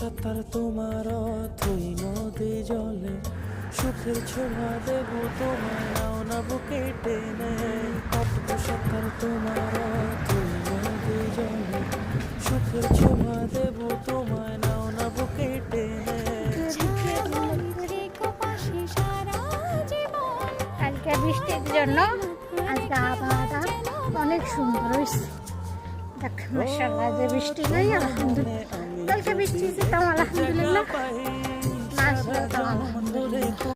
সাঁতার তোমার অথই নদী জলে, সুখের ছোঁয়া দেব তোমায় নাও না বুকে টেনে। অদ্ভুত সাঁতার তোমার অথই নদী জলে, সুখের ছোঁয়া দেব তোমায় নাও না বুকে টেনে। কালকে বৃষ্টির জন্য আজকে আবহাওয়াটা অনেক সুন্দর হয়েছে। দেখ মাশাআল্লাহ, যে বৃষ্টি নাই আলহামদুলিল্লাহ। কালকে বৃষ্টি হয়েছে তাও আলহামদুলিল্লাহ, না আসলে তাও আলহামদুলিল্লাহ।